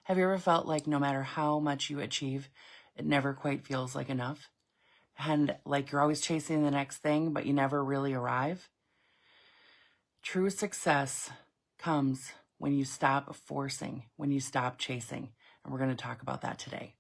Have you ever felt like no matter how much you achieve, it never quite feels like enough? And like you're always chasing the next thing, but you never really arrive? True success comes when you stop forcing, when you stop chasing. And we're going to talk about that today.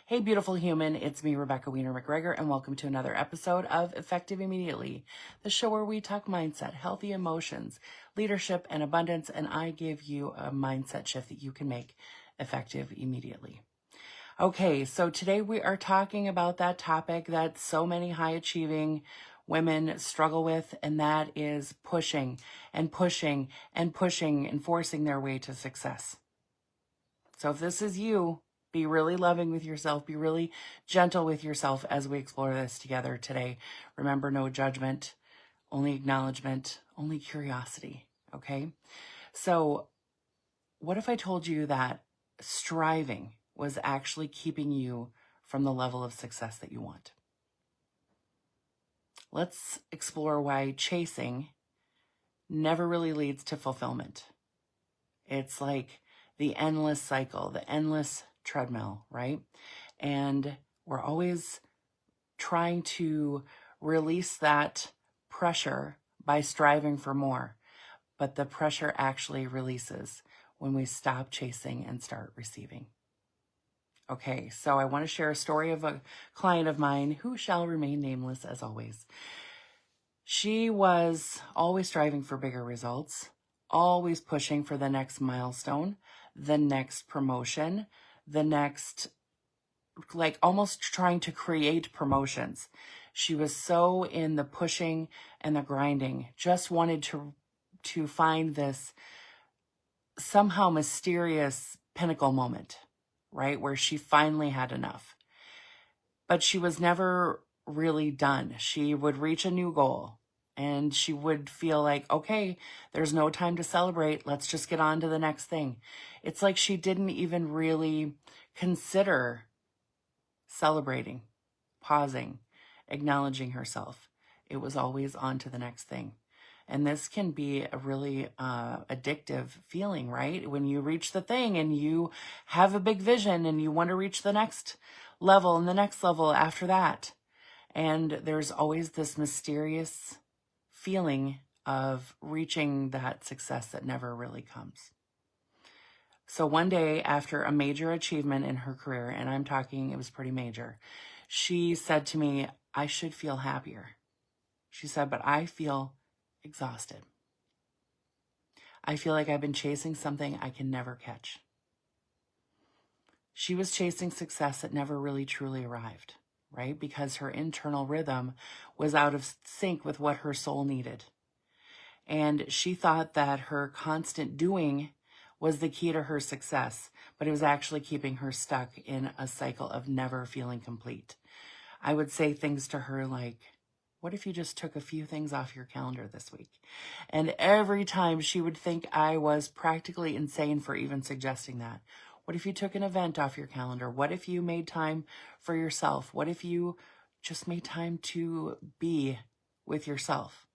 Hey, beautiful human, it's me, Rebecca Wiener McGregor, and welcome to another episode of Effective Immediately, the show where we talk mindset, healthy emotions, leadership, and abundance, and I give you a mindset shift that you can make effective immediately. Okay, so today we are talking about that topic that so many high-achieving women struggle with, and that is pushing and pushing and pushing and forcing their way to success. So if this is you, be really loving with yourself. Be really gentle with yourself as we explore this together today. Remember, no judgment, only acknowledgement, only curiosity, okay? So what if I told you that striving was actually keeping you from the level of success that you want? Let's explore why chasing never really leads to fulfillment. It's like the endless cycle, the endless treadmill, right? And we're always trying to release that pressure by striving for more. But the pressure actually releases when we stop chasing and start receiving. Okay, so I want to share a story of a client of mine who shall remain nameless as always. She was always striving for bigger results, always pushing for the next milestone, the next promotion, the next, like almost trying to create promotions. She was so in the pushing and the grinding, just wanted to find this somehow mysterious pinnacle moment, right? Where she finally had enough. But she was never really done. She would reach a new goal and she would feel like, okay, there's no time to celebrate. Let's just get on to the next thing. It's like she didn't even really consider celebrating, pausing, acknowledging herself. It was always on to the next thing. And this can be a really addictive feeling, right? When you reach the thing and you have a big vision and you want to reach the next level and the next level after that. And there's always this mysterious feeling of reaching that success that never really comes. So one day after a major achievement in her career, and I'm talking, it was pretty major, she said to me, I should feel happier. She said, but I feel exhausted. I feel like I've been chasing something I can never catch. She was chasing success that never really truly arrived, right? Because her internal rhythm was out of sync with what her soul needed. And she thought that her constant doing was the key to her success, but it was actually keeping her stuck in a cycle of never feeling complete. I would say things to her like, what if you just took a few things off your calendar this week? And every time she would think I was practically insane for even suggesting that. What if you took an event off your calendar? What if you made time for yourself? What if you just made time to be with yourself?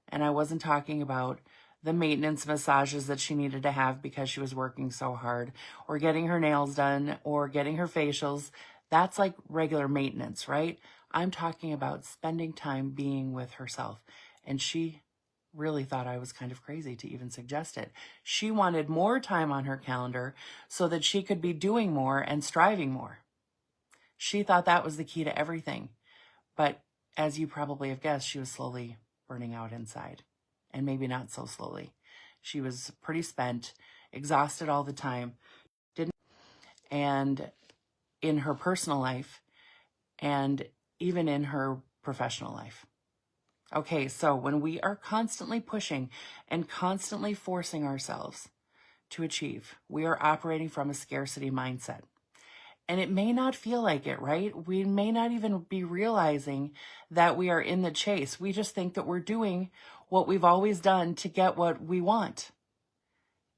And I wasn't talking about the maintenance massages that she needed to have because she was working so hard, or getting her nails done, or getting her facials. That's like regular maintenance, right? I'm talking about spending time being with herself. And she really thought I was kind of crazy to even suggest it. She wanted more time on her calendar so that she could be doing more and striving more. She thought that was the key to everything. But as you probably have guessed, she was slowly burning out inside. And maybe not so slowly. She was pretty spent, exhausted all the time, and in her personal life and even in her professional life. Okay, so when we are constantly pushing and constantly forcing ourselves to achieve, we are operating from a scarcity mindset. And it may not feel like it, right? We may not even be realizing that we are in the chase. We just think that we're doing what we've always done to get what we want.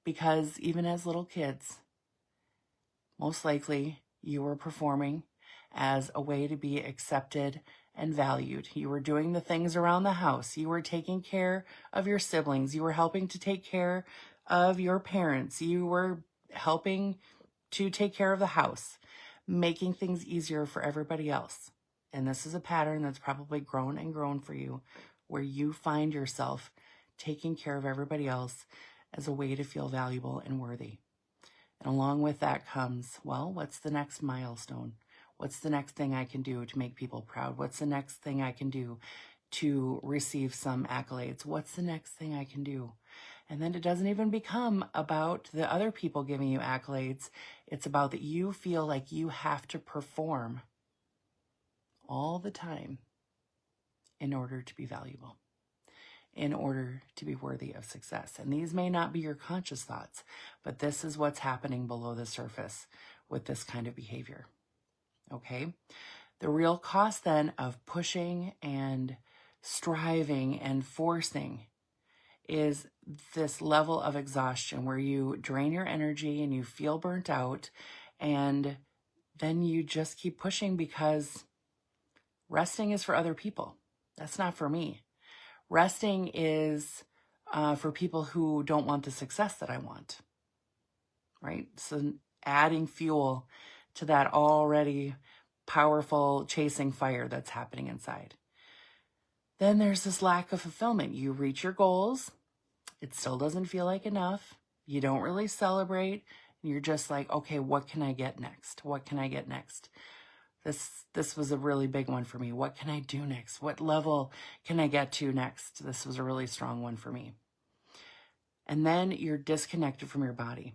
Because even as little kids, most likely you were performing as a way to be accepted and valued. You were doing the things around the house. You were taking care of your siblings. You were helping to take care of your parents. You were helping to take care of the house, making things easier for everybody else. And this is a pattern that's probably grown and grown for you, where you find yourself taking care of everybody else as a way to feel valuable and worthy. And along with that comes, well, what's the next milestone? What's the next thing I can do to make people proud? What's the next thing I can do to receive some accolades? What's the next thing I can do? And then it doesn't even become about the other people giving you accolades. It's about that you feel like you have to perform all the time in order to be valuable, in order to be worthy of success. And these may not be your conscious thoughts, but this is what's happening below the surface with this kind of behavior. Okay? The real cost then of pushing and striving and forcing is this level of exhaustion where you drain your energy and you feel burnt out, and then you just keep pushing because resting is for other people. That's not for me. Resting is for people who don't want the success that I want, right? So adding fuel to that already powerful chasing fire that's happening inside. Then there's this lack of fulfillment. You reach your goals. It still doesn't feel like enough. You don't really celebrate. You're just like, okay, what can I get next? What can I get next? This was a really big one for me. What can I do next? What level can I get to next? This was a really strong one for me. And then you're disconnected from your body.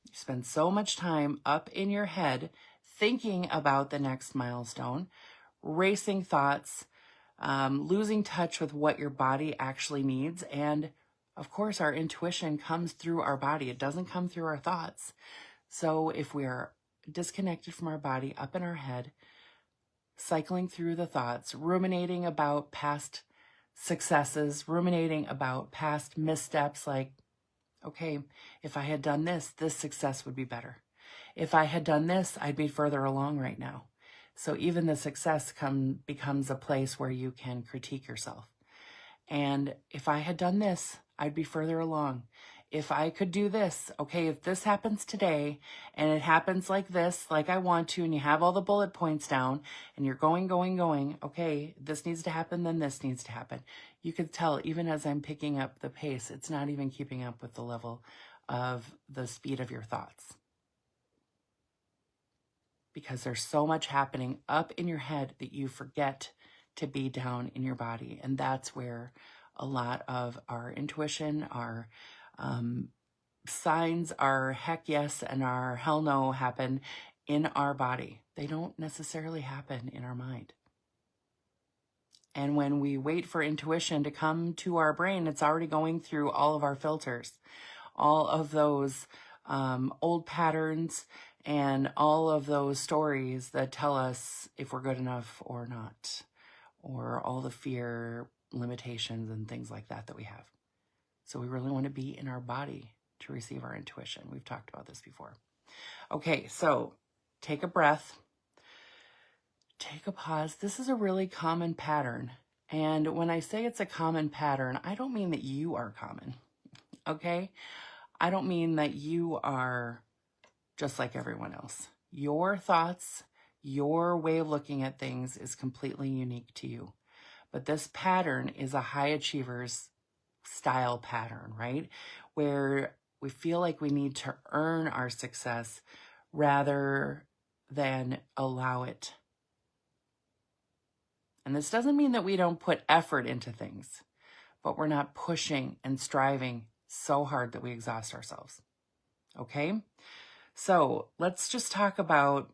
You spend so much time up in your head thinking about the next milestone, racing thoughts, losing touch with what your body actually needs. And of course, our intuition comes through our body. It doesn't come through our thoughts. So if we are disconnected from our body, up in our head, cycling through the thoughts, ruminating about past successes, ruminating about past missteps, like, okay, if I had done this, this success would be better. If I had done this, I'd be further along right now. So even the success becomes a place where you can critique yourself. And if I had done this, I'd be further along. If I could do this, okay, if this happens today and it happens like this, like I want to, and you have all the bullet points down and you're going, okay, this needs to happen, then this needs to happen. You could tell even as I'm picking up the pace, it's not even keeping up with the level of the speed of your thoughts. Because there's so much happening up in your head that you forget to be down in your body. And that's where a lot of our intuition, our signs, our heck yes and our hell no happen in our body. They don't necessarily happen in our mind. And when we wait for intuition to come to our brain, it's already going through all of our filters, all of those old patterns and all of those stories that tell us if we're good enough or not, or all the fear, limitations, and things like that that we have. So we really want to be in our body to receive our intuition. We've talked about this before. Okay, so take a breath. Take a pause. This is a really common pattern. And when I say it's a common pattern, I don't mean that you are common, okay? I don't mean that you are just like everyone else. Your thoughts, your way of looking at things is completely unique to you. But this pattern is a high achiever's style pattern, right? Where we feel like we need to earn our success rather than allow it. And this doesn't mean that we don't put effort into things, but we're not pushing and striving so hard that we exhaust ourselves. Okay? So let's just talk about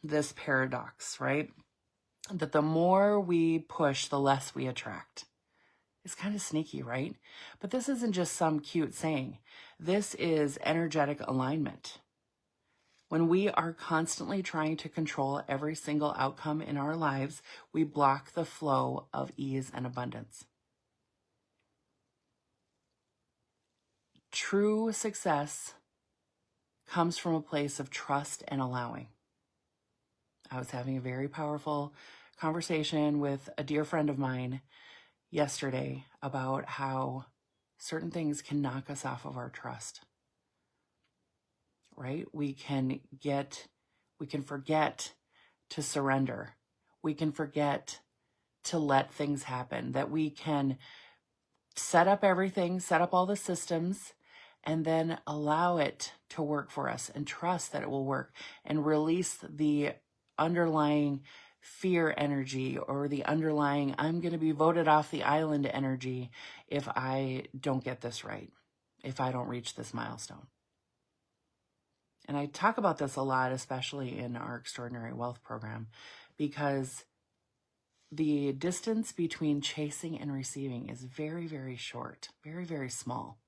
this paradox, right? That the more we push, the less we attract. It's kind of sneaky, right? But this isn't just some cute saying. This is energetic alignment. When we are constantly trying to control every single outcome in our lives, we block the flow of ease and abundance. True success comes from a place of trust and allowing. I was having a very powerful conversation with a dear friend of mine yesterday about how certain things can knock us off of our trust. right? We can forget to surrender. We can forget to let things happen, that we can set up everything, set up all the systems, and then allow it to work for us and trust that it will work, and release the underlying fear energy or the underlying I'm going to be voted off the island energy if I don't get this right, if I don't reach this milestone. And I talk about this a lot, especially in our Extraordinary Wealth program, because the distance between chasing and receiving is very, very short, very, very small.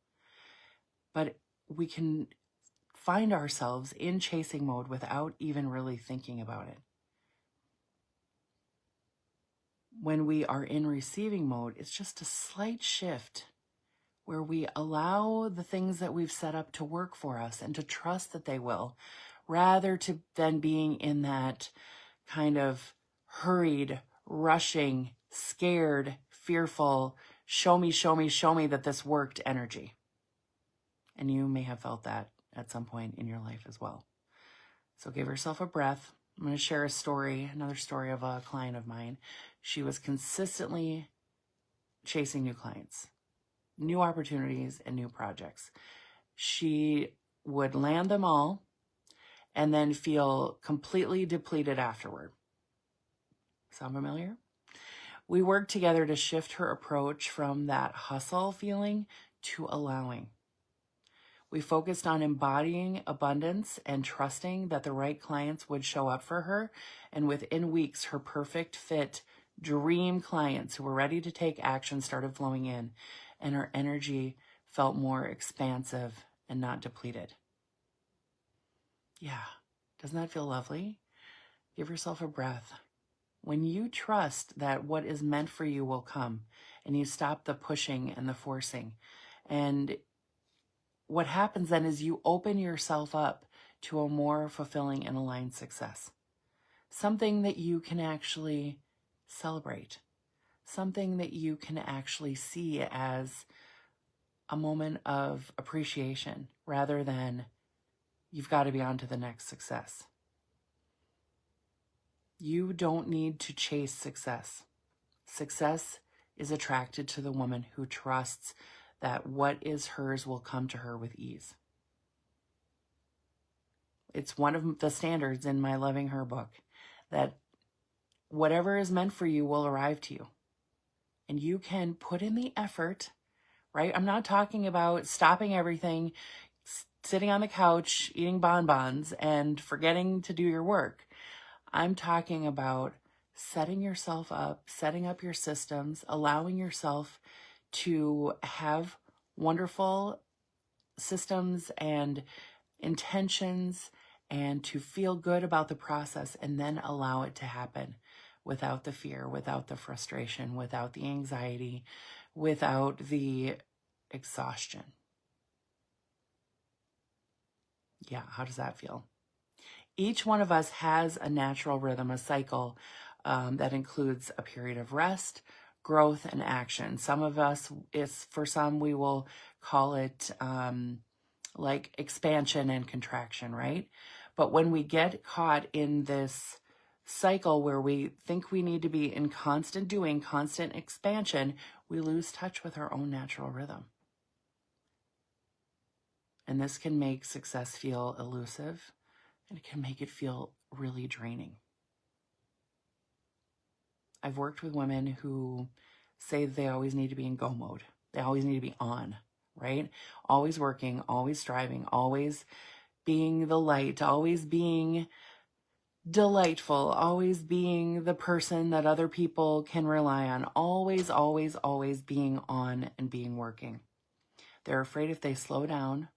But we can find ourselves in chasing mode without even really thinking about it. When we are in receiving mode, it's just a slight shift where we allow the things that we've set up to work for us and to trust that they will, rather than being in that kind of hurried, rushing, scared, fearful, show me that this worked energy. And you may have felt that at some point in your life as well. So give yourself a breath. I'm going to share another story of a client of mine. She was consistently chasing new clients, new opportunities, and new projects. She would land them all and then feel completely depleted afterward. Sound familiar? We worked together to shift her approach from that hustle feeling to allowing. We focused on embodying abundance and trusting that the right clients would show up for her. And within weeks, her perfect fit dream clients who were ready to take action started flowing in, and her energy felt more expansive and not depleted. Yeah, doesn't that feel lovely? Give yourself a breath. When you trust that what is meant for you will come, and you stop the pushing and the forcing, and what happens then is you open yourself up to a more fulfilling and aligned success. Something that you can actually celebrate. Something that you can actually see as a moment of appreciation rather than you've got to be on to the next success. You don't need to chase success. Success is attracted to the woman who trusts that what is hers will come to her with ease. It's one of the standards in my Loving Her book that whatever is meant for you will arrive to you. And you can put in the effort, right? I'm not talking about stopping everything, sitting on the couch, eating bonbons, and forgetting to do your work. I'm talking about setting yourself up, setting up your systems, allowing yourself to have wonderful systems and intentions and to feel good about the process, and then allow it to happen without the fear, without the frustration, without the anxiety, without the exhaustion. Yeah, how does that feel? Each one of us has a natural rhythm, a cycle that includes a period of rest, growth, and action. Some of us, for some, we will call it like expansion and contraction, right? But when we get caught in this cycle where we think we need to be in constant doing, constant expansion, we lose touch with our own natural rhythm. And this can make success feel elusive, and it can make it feel really draining. I've worked with women who say they always need to be in go mode. They always need to be on, right? Always working, always striving, always being the light, always being delightful, always being the person that other people can rely on, always, always, always being on and being working. They're afraid if they slow down,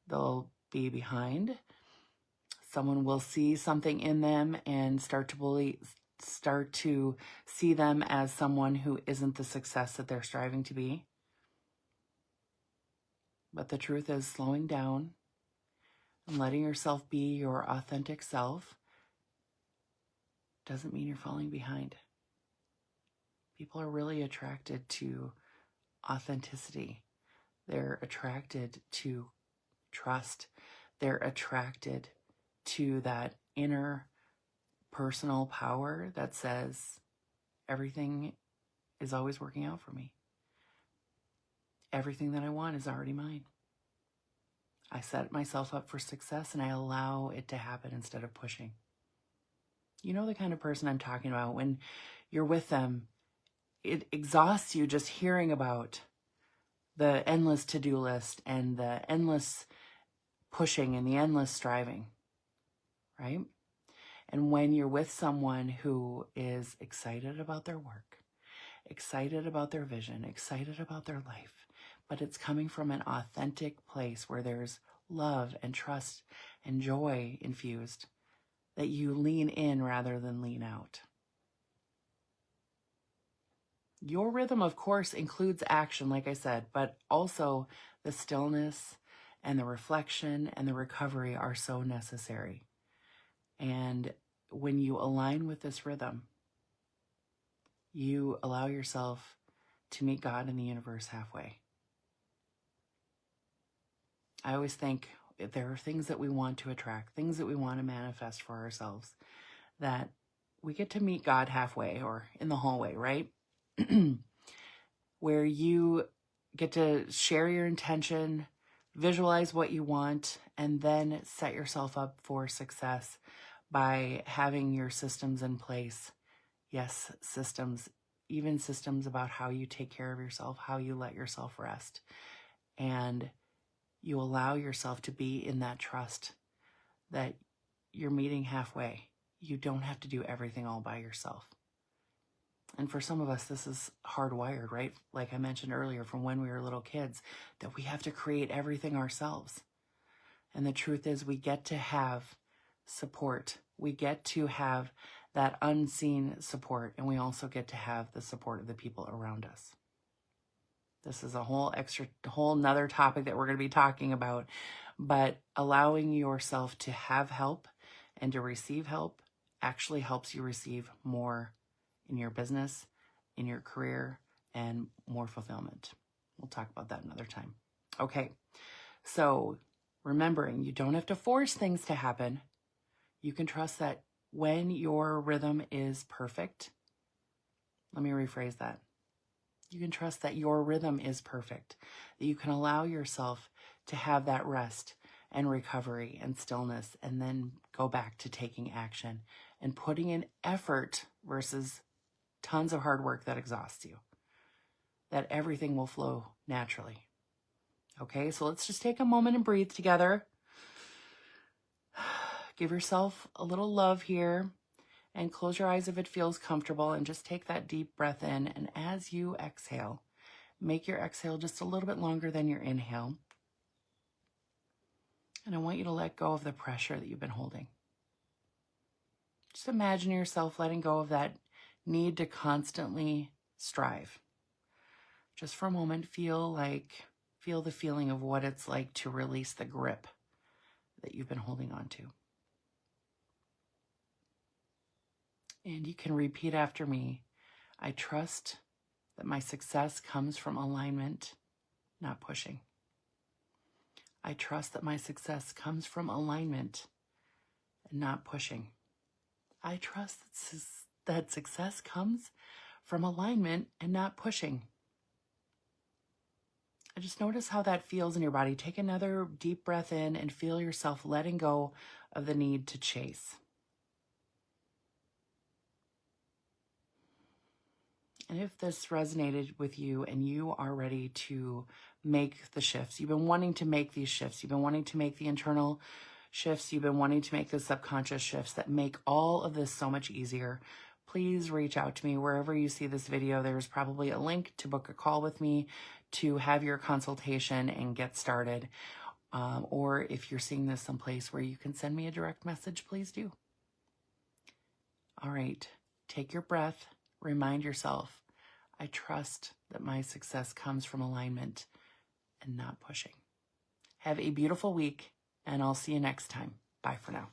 they'll be behind. Someone will see something in them and start to see them as someone who isn't the success that they're striving to be. But the truth is, slowing down and letting yourself be your authentic self doesn't mean you're falling behind. People are really attracted to authenticity. They're attracted to trust. They're attracted to that inner personal power that says everything is always working out for me. Everything that I want is already mine. I set myself up for success and I allow it to happen instead of pushing. You know the kind of person I'm talking about. When you're with them, it exhausts you just hearing about the endless to-do list and the endless pushing and the endless striving, right? And when you're with someone who is excited about their work, excited about their vision, excited about their life, but it's coming from an authentic place where there's love and trust and joy infused, that you lean in rather than lean out. Your rhythm, of course, includes action, like I said, but also the stillness and the reflection and the recovery are so necessary. And when you align with this rhythm, you allow yourself to meet God and the universe halfway. I always think if there are things that we want to attract, things that we want to manifest for ourselves, that we get to meet God halfway or in the hallway, right? Where you get to share your intention, visualize what you want, and then set yourself up for success by having your systems in place. Yes, systems, even systems about how you take care of yourself, how you let yourself rest. And you allow yourself to be in that trust that you're meeting halfway. You don't have to do everything all by yourself. And for some of us, this is hardwired, right? Like I mentioned earlier, from when we were little kids, that we have to create everything ourselves. And the truth is, we get to have support. We get to have that unseen support, and we also get to have the support of the people around us. This is a whole nother topic that we're going to be talking about, but allowing yourself to have help and to receive help actually helps you receive more in your business, in your career, and more fulfillment. We'll talk about that another time. Okay, so remembering you don't have to force things to happen. You can trust that when your rhythm is perfect, let me rephrase that. You can trust that your rhythm is perfect, that you can allow yourself to have that rest and recovery and stillness, and then go back to taking action and putting in effort versus tons of hard work that exhausts you, that everything will flow naturally. Okay, so let's just take a moment and breathe together. Give yourself a little love here and close your eyes if it feels comfortable, and just take that deep breath in. And as you exhale, make your exhale just a little bit longer than your inhale. And I want you to let go of the pressure that you've been holding. Just imagine yourself letting go of that need to constantly strive. Just for a moment, feel the feeling of what it's like to release the grip that you've been holding on to. And you can repeat after me. I trust that my success comes from alignment, not pushing. I trust that my success comes from alignment and not pushing. I trust that success comes from alignment and not pushing. I just notice how that feels in your body. Take another deep breath in and feel yourself letting go of the need to chase. And if this resonated with you and you are ready to make the shifts, you've been wanting to make these shifts, you've been wanting to make the internal shifts, you've been wanting to make the subconscious shifts that make all of this so much easier, please reach out to me wherever you see this video. There's probably a link to book a call with me to have your consultation and get started. Or if you're seeing this someplace where you can send me a direct message, please do. All right, take your breath, remind yourself, I trust that my success comes from alignment and not pushing. Have a beautiful week, and I'll see you next time. Bye for now.